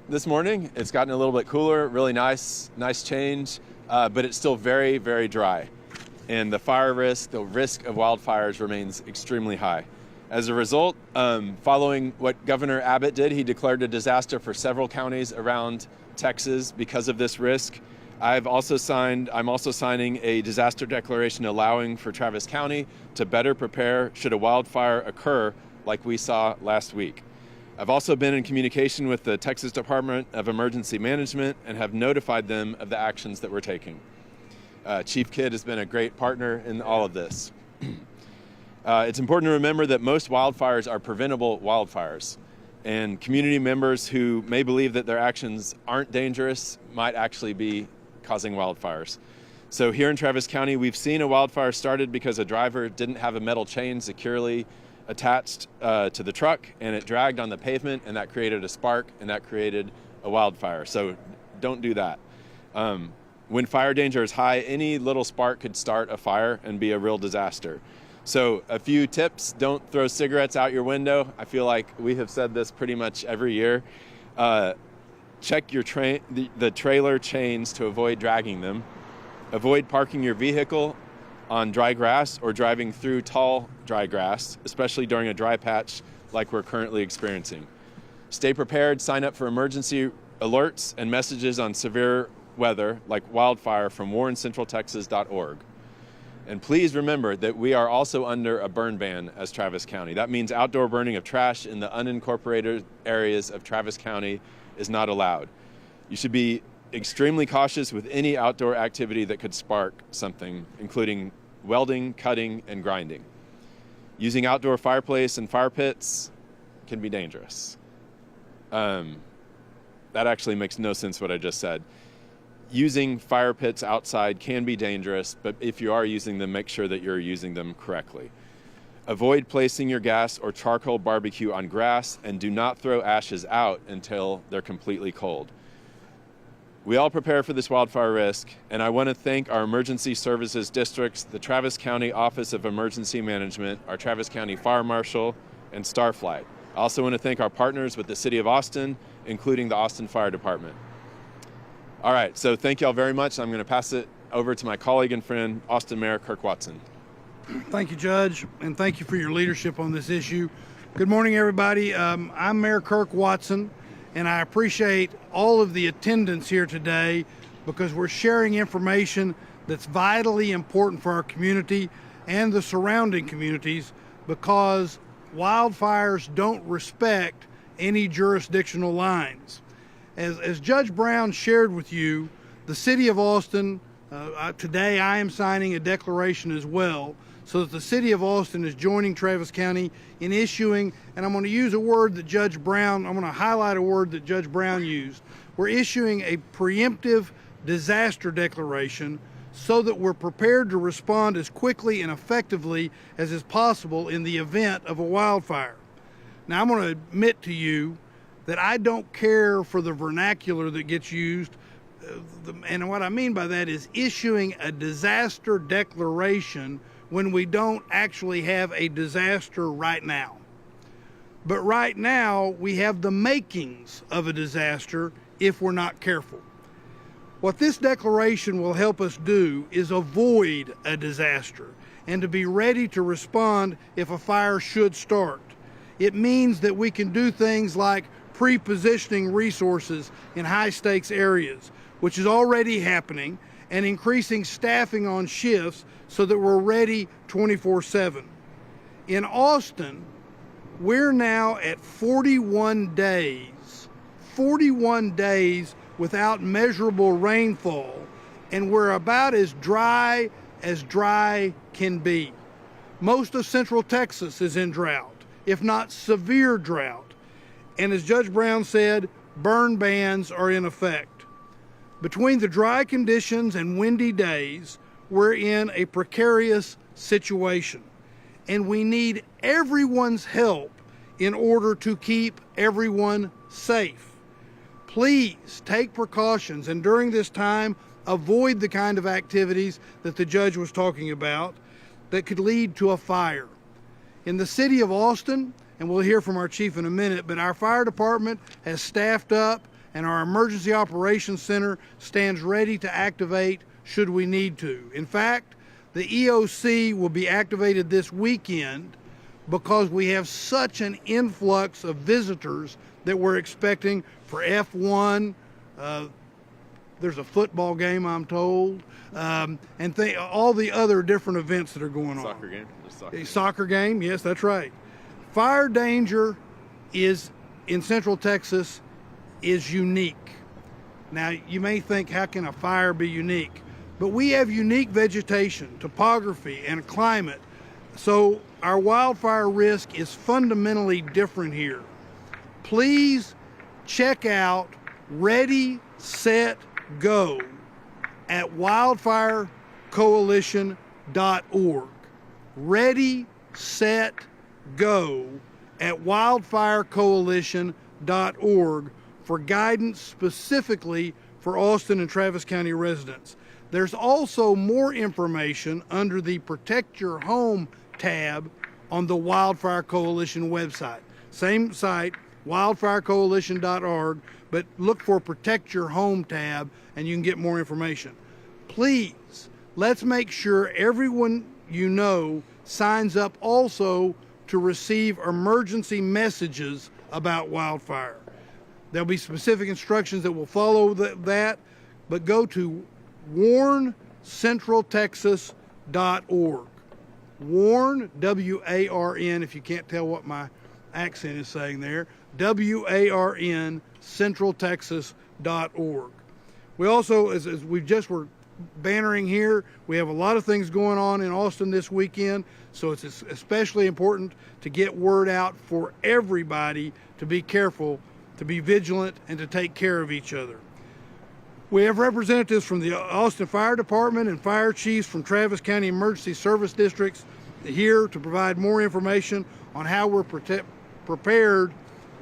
this morning. It's gotten a little bit cooler, really nice change, but it's still very, very dry. And the risk of wildfires remains extremely high. As a result, following what Governor Abbott did, he declared a disaster for several counties around Texas because of this risk. I'm also signing a disaster declaration allowing for Travis County to better prepare should a wildfire occur like we saw last week. I've also been in communication with the Texas Department of Emergency Management and have notified them of the actions that we're taking. Chief Kidd has been a great partner in all of this. It's important to remember that most wildfires are preventable wildfires, and community members who may believe that their actions aren't dangerous might actually be causing wildfires. So here in Travis County, we've seen a wildfire started because a driver didn't have a metal chain securely attached to the truck, and it dragged on the pavement, and that created a spark, and that created a wildfire. So don't do that. When fire danger is high, any little spark could start a fire and be a real disaster. So a few tips: don't throw cigarettes out your window. I feel like we have said this pretty much every year. Check your the trailer chains to avoid dragging them. Avoid parking your vehicle on dry grass or driving through tall dry grass, especially during a dry patch like we're currently experiencing. Stay prepared, sign up for emergency alerts and messages on severe weather like wildfire from warrencentraltexas.org. And please remember that we are also under a burn ban as Travis County. That means outdoor burning of trash in the unincorporated areas of Travis County is not allowed. You should be extremely cautious with any outdoor activity that could spark something, including welding, cutting, and grinding. Using outdoor fireplace and fire pits can be dangerous. That actually makes no sense what I just said. Using fire pits outside can be dangerous, but if you are using them, make sure that you're using them correctly. Avoid placing your gas or charcoal barbecue on grass, and do not throw ashes out until they're completely cold. We all prepare for this wildfire risk, and I want to thank our emergency services districts, the Travis County Office of Emergency Management, our Travis County Fire Marshal, and Starflight. I also want to thank our partners with the City of Austin, including the Austin Fire Department. All right, so thank you all very much. I'm going to pass it over to my colleague and friend, Austin Mayor Kirk Watson. Thank you, Judge, and thank you for your leadership on this issue. Good morning, everybody. I'm Mayor Kirk Watson, and I appreciate all of the attendance here today because we're sharing information that's vitally important for our community and the surrounding communities, because wildfires don't respect any jurisdictional lines. As Judge Brown shared with you, the City of Austin, today I am signing a declaration as well, so that the City of Austin is joining Travis County in issuing, and I'm going to use a word that Judge Brown, I'm going to highlight a word that Judge Brown used. We're issuing a preemptive disaster declaration so that we're prepared to respond as quickly and effectively as is possible in the event of a wildfire. Now, I'm going to admit to you that I don't care for the vernacular that gets used, and what I mean by that is issuing a disaster declaration when we don't actually have a disaster right now. But right now, we have the makings of a disaster if we're not careful. What this declaration will help us do is avoid a disaster and to be ready to respond if a fire should start. It means that we can do things like pre-positioning resources in high-stakes areas, which is already happening, and increasing staffing on shifts so that we're ready 24/7. In Austin, we're now at 41 days without measurable rainfall, and we're about as dry can be. Most of Central Texas is in drought, if not severe drought. And as Judge Brown said, burn bans are in effect. Between the dry conditions and windy days, we're in a precarious situation, and we need everyone's help in order to keep everyone safe. Please take precautions, and during this time, avoid the kind of activities that the judge was talking about that could lead to a fire. In the City of Austin, and we'll hear from our chief in a minute, but our fire department has staffed up and our Emergency Operations Center stands ready to activate should we need to. In fact, the EOC will be activated this weekend because we have such an influx of visitors that we're expecting for F1. There's a football game, I'm told, and all the other different events that are going on. Soccer game. Soccer game, yes, that's right. Fire danger is in Central Texas is unique. Now, you may think, how can a fire be unique? But we have unique vegetation, topography, and climate. So our wildfire risk is fundamentally different here. Please check out Ready, Set, Go at wildfirecoalition.org. Ready, Set, Go at wildfirecoalition.org for guidance specifically for Austin and Travis County residents. There's also more information under the Protect Your Home tab on the Wildfire Coalition website. Same site, wildfirecoalition.org, but look for Protect Your Home tab and you can get more information. Please, let's make sure everyone you know signs up also to receive emergency messages about wildfire. There'll be specific instructions that will follow that, but go to warncentraltexas.org. Warn, W-A-R-N, if you can't tell what my accent is saying there, W-A-R-N, centraltexas.org. We also, as we just were bannering here, we have a lot of things going on in Austin this weekend, so it's especially important to get word out for everybody to be careful, to be vigilant, and to take care of each other. We have representatives from the Austin Fire Department and fire chiefs from Travis County Emergency Service Districts here to provide more information on how we're prepared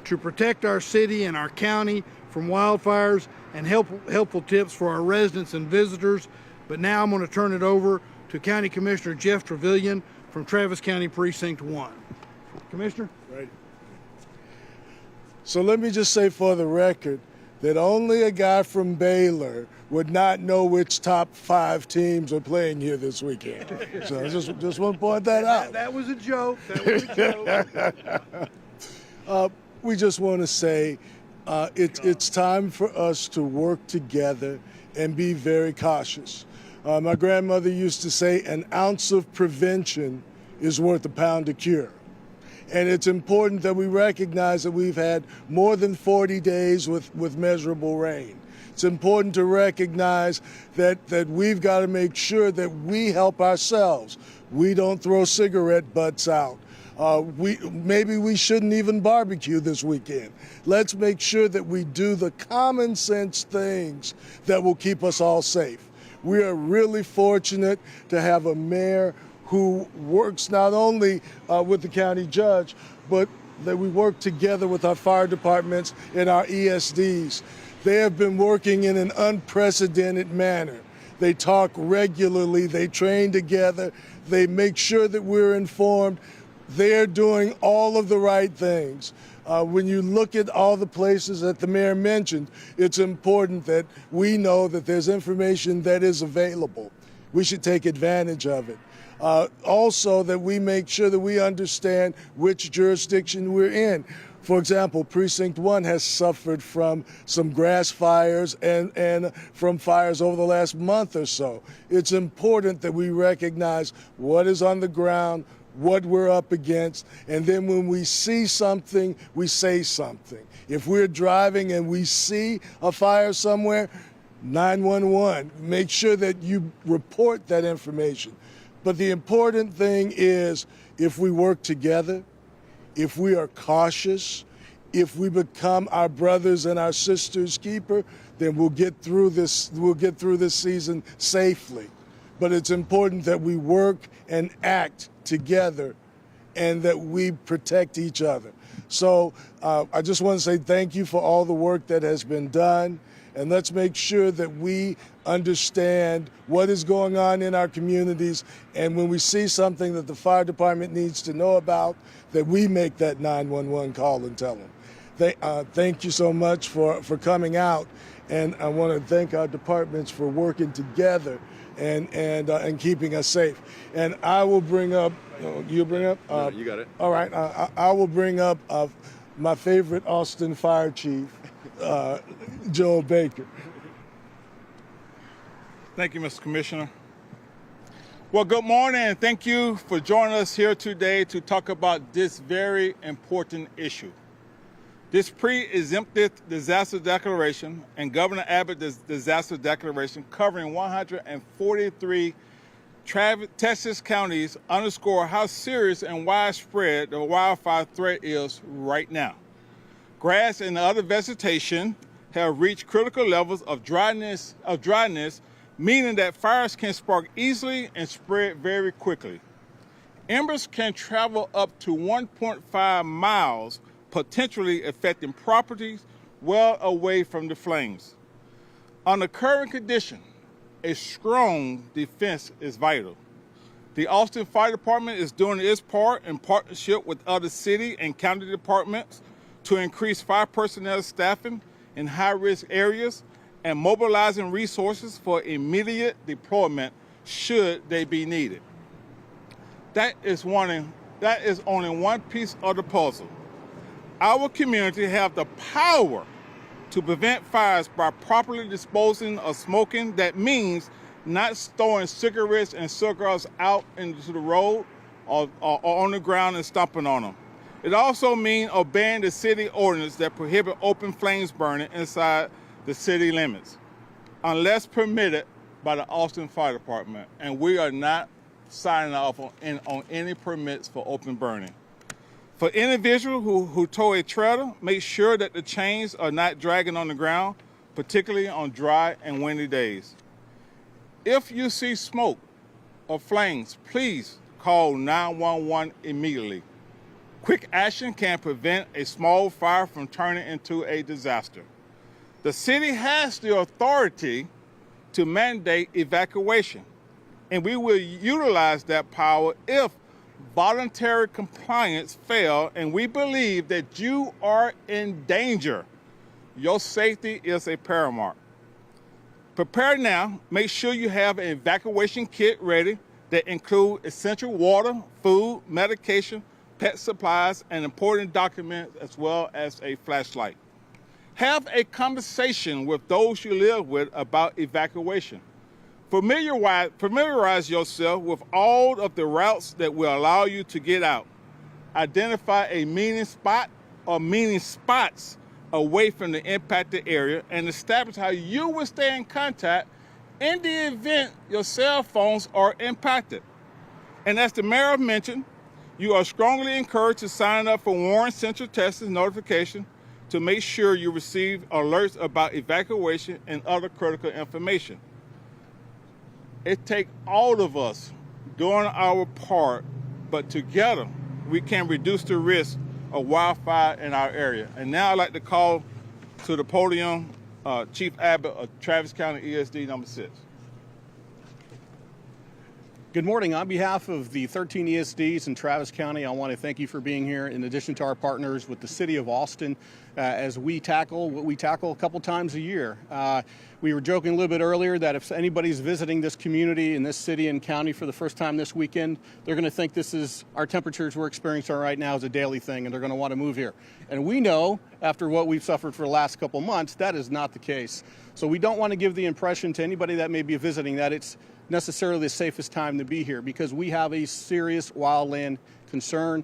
to protect our city and our county from wildfires and helpful tips for our residents and visitors. But now I'm going to turn it over to County Commissioner Jeff Trevelyan from Travis County Precinct 1. Commissioner? Right. So let me just say for the record that only a guy from Baylor would not know which top 5 teams are playing here this weekend. So I just want to point that out. That was a joke. That was a joke. We just want to say it's time for us to work together and be very cautious. My grandmother used to say an ounce of prevention is worth a pound of cure. And it's important that we recognize that we've had more than 40 days with measurable rain. It's important to recognize that we've got to make sure that we help ourselves. We don't throw cigarette butts out. Maybe we shouldn't even barbecue this weekend. Let's make sure that we do the common sense things that will keep us all safe. We are really fortunate to have a mayor who works not only with the county judge, but that we work together with our fire departments and our ESDs. They have been working in an unprecedented manner. They talk regularly, they train together, they make sure that we're informed. They're doing all of the right things. When you look at all the places that the mayor mentioned, it's important that we know that there's information that is available. We should take advantage of it. Also, that we make sure that we understand which jurisdiction we're in. For example, Precinct 1 has suffered from some grass fires and from fires over the last month or so. It's important that we recognize what is on the ground, what we're up against, and then when we see something, we say something. If we're driving and we see a fire somewhere, 911, make sure that you report that information. But the important thing is, if we work together, if we are cautious, if we become our brothers and our sisters' keeper, then we'll get through this season safely. But it's important that we work and act together and that we protect each other. So I just want to say thank you for all the work that has been done. And let's make sure that we understand what is going on in our communities. And when we see something that the fire department needs to know about, that we make that 911 call and tell them. Thank you so much for coming out, and I want to thank our departments for working together and keeping us safe. And I will bring up, you bring up? No, you got it. All right, I will bring up my favorite Austin Fire Chief, Joel Baker. Thank you, Mr. Commissioner. Well, good morning, and thank you for joining us here today to talk about this very important issue. This pre-exemptive disaster declaration and Governor Abbott's disaster declaration covering 143 Texas counties underscore how serious and widespread the wildfire threat is right now. Grass and other vegetation have reached critical levels of dryness, meaning that fires can spark easily and spread very quickly. Embers can travel up to 1.5 miles, potentially affecting properties well away from the flames. On the current condition, a strong defense is vital. The Austin Fire Department is doing its part in partnership with other city and county departments to increase fire personnel staffing in high-risk areas and mobilizing resources for immediate deployment should they be needed. That is only one piece of the puzzle. Our community have the power to prevent fires by properly disposing of smoking. That means not throwing cigarettes and cigars out into the road or on the ground and stomping on them. It also means obeying the city ordinance that prohibit open flames burning inside the city limits, unless permitted by the Austin Fire Department. And we are not signing off on any permits for open burning. For individuals who tow a trailer, make sure that the chains are not dragging on the ground, particularly on dry and windy days. If you see smoke or flames, please call 911 immediately. Quick action can prevent a small fire from turning into a disaster. The city has the authority to mandate evacuation, and we will utilize that power if voluntary compliance fails, and we believe that you are in danger. Your safety is a paramount. Prepare now. Make sure you have an evacuation kit ready that includes essential water, food, medication, pet supplies, and important documents, as well as a flashlight. Have a conversation with those you live with about evacuation. Familiarize yourself with all of the routes that will allow you to get out. Identify a meeting spot or meeting spots away from the impacted area and establish how you will stay in contact in the event your cell phones are impacted. And as the mayor mentioned, you are strongly encouraged to sign up for Warren Central Texas notification to make sure you receive alerts about evacuation and other critical information. It takes all of us doing our part, but together we can reduce the risk of wildfire in our area. And now I'd like to call to the podium Chief Abbott of Travis County ESD number 6. Good morning. On behalf of the 13 ESDs in Travis County, I want to thank you for being here, in addition to our partners with the City of Austin, as we tackle what we tackle a couple times a year. We were joking a little bit earlier that if anybody's visiting this community in this city and county for the first time this weekend, they're going to think this is our temperatures we're experiencing right now is a daily thing, and they're going to want to move here. And we know, after what we've suffered for the last couple months, that is not the case. So we don't want to give the impression to anybody that may be visiting that it's necessarily the safest time to be here, because we have a serious wildland concern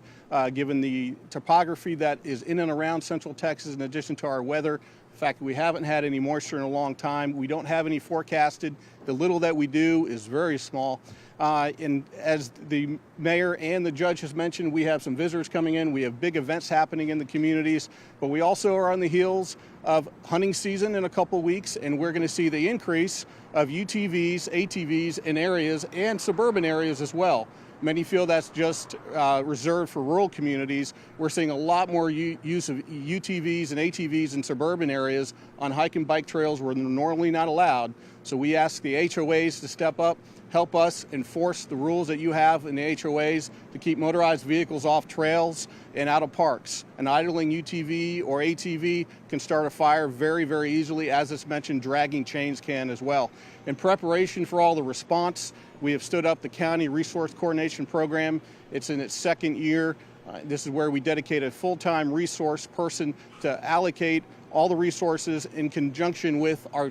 given the topography that is in and around Central Texas, in addition to our weather. The fact that we haven't had any moisture in a long time. We don't have any forecasted. The little that we do is very small. And as the mayor and the judge has mentioned, we have some visitors coming in. We have big events happening in the communities, but we also are on the heels of hunting season in a couple weeks, and we're going to see the increase of UTVs, ATVs in areas and suburban areas as well. Many feel that's just reserved for rural communities. We're seeing a lot more use of UTVs and ATVs in suburban areas on hike and bike trails where they're normally not allowed. So we ask the HOAs to step up, help us enforce the rules that you have in the HOAs to keep motorized vehicles off trails and out of parks. An idling UTV or ATV can start a fire very, very easily. As it's mentioned, dragging chains can as well. In preparation for all the response, we have stood up the County Resource Coordination Program. It's in its second year. This is where we dedicate a full-time resource person to allocate all the resources in conjunction with our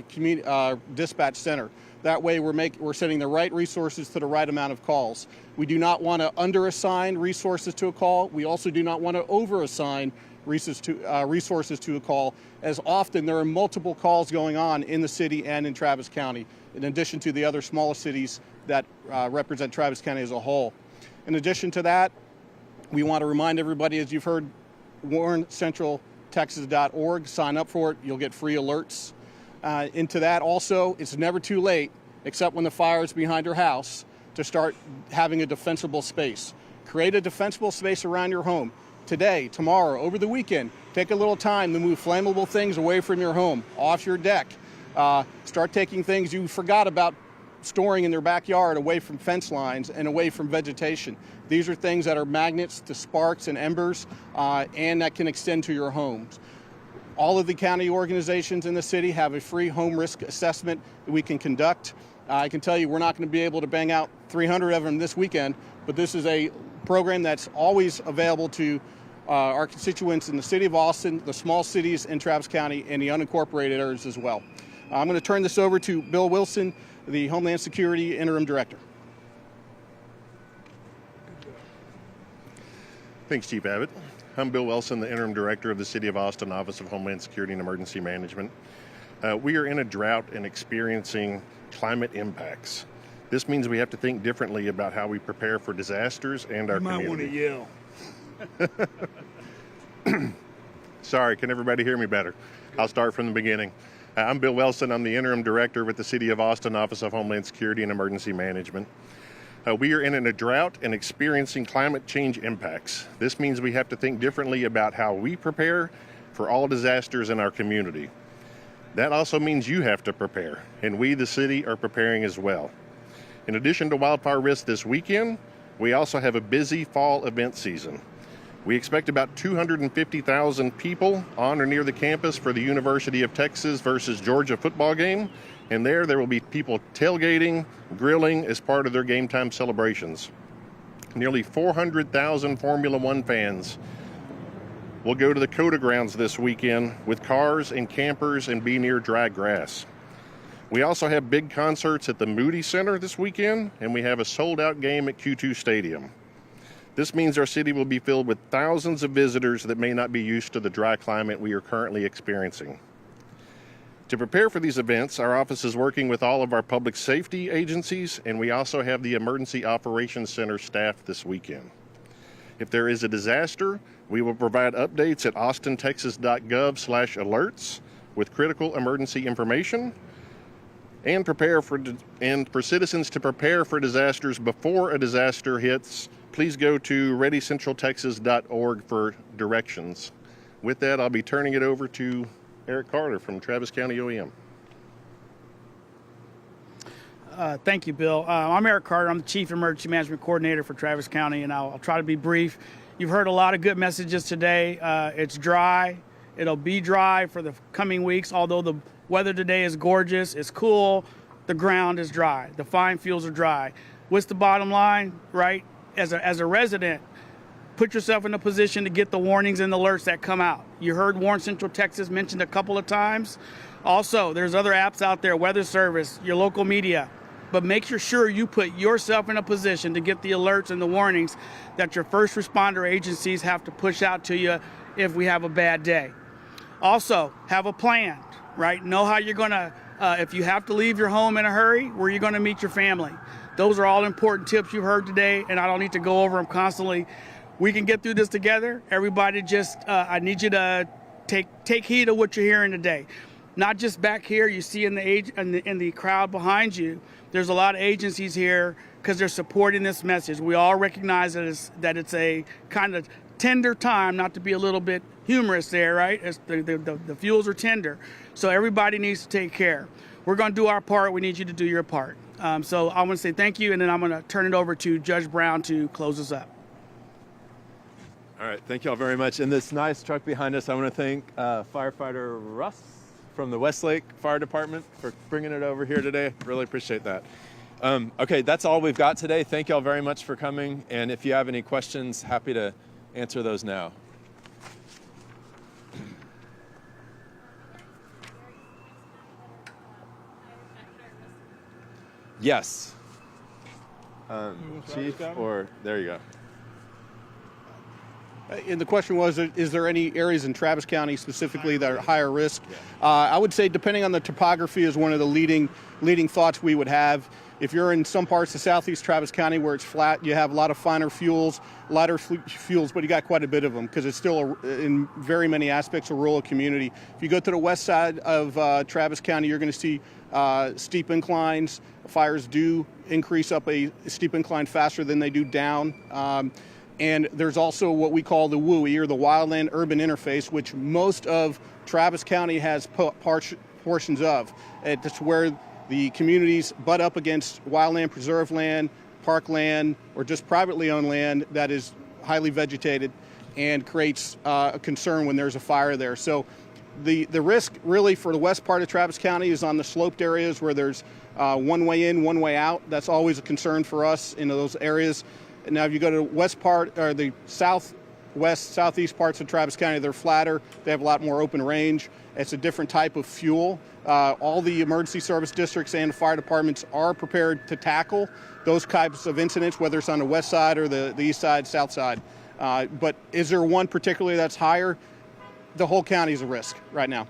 dispatch center. That way we're sending the right resources to the right amount of calls. We do not want to under-assign resources to a call. We also do not want to over-assign resources to a call, as often there are multiple calls going on in the city and in Travis County, in addition to the other smaller cities that represent Travis County as a whole. In addition to that, we want to remind everybody, as you've heard, warncentraltexas.org, sign up for it, you'll get free alerts. Into that also, it's never too late, except when the fire is behind your house, to start having a defensible space. Create a defensible space around your home. Today, tomorrow, over the weekend, take a little time to move flammable things away from your home, off your deck. Start taking things you forgot about storing in their backyard away from fence lines and away from vegetation. These are things that are magnets to sparks and embers, and that can extend to your homes. All of the county organizations in the city have a free home risk assessment that we can conduct. I can tell you we're not going to be able to bang out 300 of them this weekend, but this is a program that's always available to our constituents in the city of Austin, the small cities in Travis County, and the unincorporated areas as well. I'm going to turn this over to Bill Wilson, the Homeland Security Interim Director. Thanks, Chief Abbott. I'm Bill Wilson, the Interim Director of the City of Austin Office of Homeland Security and Emergency Management. We are in a drought and experiencing climate impacts. This means we have to think differently about how we prepare for disasters and our community. You might want to yell. Sorry, can everybody hear me better? I'll start from the beginning. I'm Bill Wilson. I'm the Interim Director with the City of Austin Office of Homeland Security and Emergency Management. We are in a drought and experiencing climate change impacts. This means we have to think differently about how we prepare for all disasters in our community. That also means you have to prepare, and we, the city, are preparing as well. In addition to wildfire risk this weekend, we also have a busy fall event season. We expect about 250,000 people on or near the campus for the University of Texas versus Georgia football game. And there will be people tailgating, grilling as part of their game time celebrations. Nearly 400,000 Formula One fans will go to the COTA grounds this weekend with cars and campers and be near dry grass. We also have big concerts at the Moody Center this weekend, and we have a sold-out game at Q2 Stadium. This means our city will be filled with thousands of visitors that may not be used to the dry climate we are currently experiencing. To prepare for these events, our office is working with all of our public safety agencies, and we also have the Emergency Operations Center staffed this weekend. If there is a disaster, we will provide updates at austintexas.gov/alerts with critical emergency information, and for citizens to prepare for disasters before a disaster hits, please go to readycentraltexas.org for directions. With that, I'll be turning it over to Eric Carter from Travis County OEM. Thank you, Bill. I'm Eric Carter. I'm the Chief Emergency Management Coordinator for Travis County, and I'll try to be brief. You've heard a lot of good messages today. It's dry. It'll be dry for the coming weeks, although the weather today is gorgeous. It's cool. The ground is dry. The fine fuels are dry. What's the bottom line, right? As a resident, put yourself in a position to get the warnings and alerts that come out. You heard Warn Central Texas mentioned a couple of times. Also, there's other apps out there, Weather Service, your local media. But make sure you put yourself in a position to get the alerts and the warnings that your first responder agencies have to push out to you if we have a bad day. Also, have a plan, right? Know how you're going to, if you have to leave your home in a hurry, where you're going to meet your family. Those are all important tips you heard today, and I don't need to go over them constantly. We can get through this together. Everybody I need you to take heed of what you're hearing today. Not just back here, you see in the crowd behind you, there's a lot of agencies here because they're supporting this message. We all recognize that it's a kind of tender time, not to be a little bit humorous there, right? The fuels are tender. So everybody needs to take care. We're going to do our part. We need you to do your part. So I want to say thank you, and then I'm going to turn it over to Judge Brown to close us up. All right, thank you all very much. And this nice truck behind us, I want to thank firefighter Russ from the Westlake Fire Department for bringing it over here today. Really appreciate that. Okay, that's all we've got today. Thank you all very much for coming. And if you have any questions, happy to answer those now. Yes. Chief, or there you go. And the question was, is there any areas in Travis County specifically that are higher risk? I would say depending on the topography is one of the leading thoughts we would have. If you're in some parts of southeast Travis County where it's flat, you have a lot of finer fuels, lighter fuels, but you got quite a bit of them because it's still, in very many aspects, a rural community. If you go to the west side of Travis County, you're going to see steep inclines. Fires do increase up a steep incline faster than they do down. And there's also what we call the WUI, or the Wildland Urban Interface, which most of Travis County has portions of. It's where the communities butt up against wildland preserve land, parkland, or just privately owned land that is highly vegetated and creates a concern when there's a fire there. So the risk really for the west part of Travis County is on the sloped areas where there's one way in, one way out. That's always a concern for us in those areas. And now if you go to the west part, or the southwest, southeast parts of Travis County, they're flatter. They have a lot more open range. It's a different type of fuel. All the emergency service districts and fire departments are prepared to tackle those types of incidents, whether it's on the west side or the east side, south side. But is there one particularly that's higher? The whole county is a risk right now.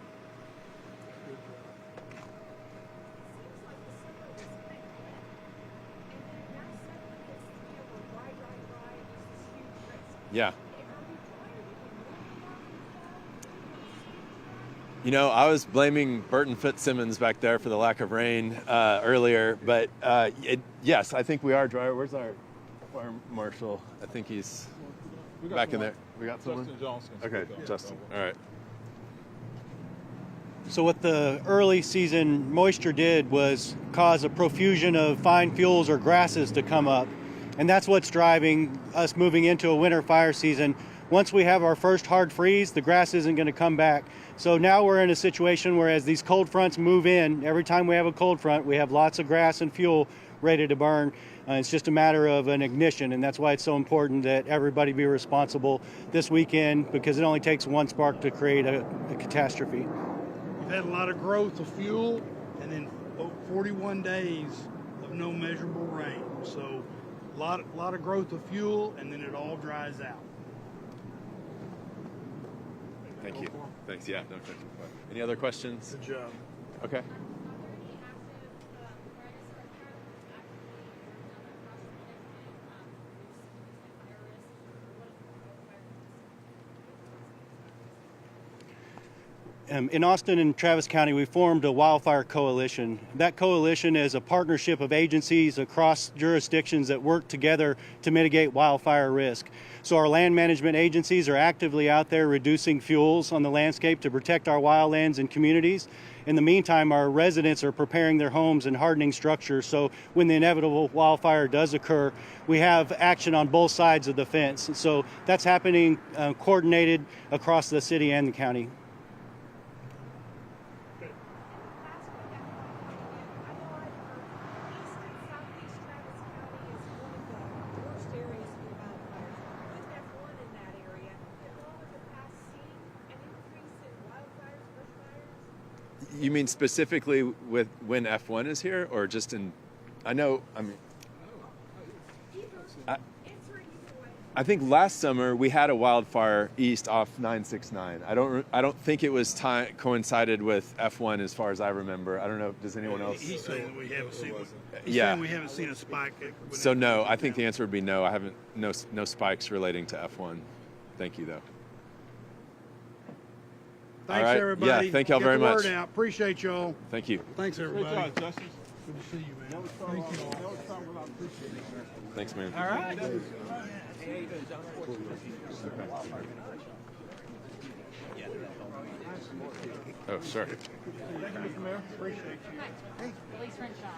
Yeah. You know, I was blaming Burton Fitzsimmons back there for the lack of rain earlier, but yes, I think we are dry. Where's our fire marshal? I think he's back in there. We got someone? Justin Johnson. Okay, Justin. All right. So what the early season moisture did was cause a profusion of fine fuels or grasses to come up. And that's what's driving us moving into a winter fire season. Once we have our first hard freeze, the grass isn't going to come back. So now we're in a situation where as these cold fronts move in, every time we have a cold front, we have lots of grass and fuel ready to burn. It's just a matter of an ignition, and that's why it's so important that everybody be responsible this weekend, because it only takes one spark to create a catastrophe. We've had a lot of growth of fuel and then 41 days of no measurable rain. So a lot of growth of fuel, and then it all dries out. Thank you. Thanks. Yeah. No question. Any other questions? Good job. Okay. In Austin and Travis County, we formed a wildfire coalition. That coalition is a partnership of agencies across jurisdictions that work together to mitigate wildfire risk. So our land management agencies are actively out there reducing fuels on the landscape to protect our wildlands and communities. In the meantime, our residents are preparing their homes and hardening structures, so when the inevitable wildfire does occur, we have action on both sides of the fence. So that's happening coordinated across the city and the county. You mean specifically with when F1 is here, or just in? I know. I mean, I think last summer we had a wildfire east off 969. I don't think it was coincided with F1 as far as I remember. I don't know. Does anyone else? He's saying we haven't seen. Yeah. We haven't seen a spike. So no, I think the answer would be no. I haven't. No spikes relating to F1. Thank you though. Thanks, all right. everybody. Yeah, thank y'all very much. Get the word out. Appreciate y'all. Thank you. Thanks, everybody. Great job, Justice. Good to see you, man. Thank you. Thanks, man. All right. Oh, sure. Thank you, Mr. Mayor. Appreciate you. Police Renshaw.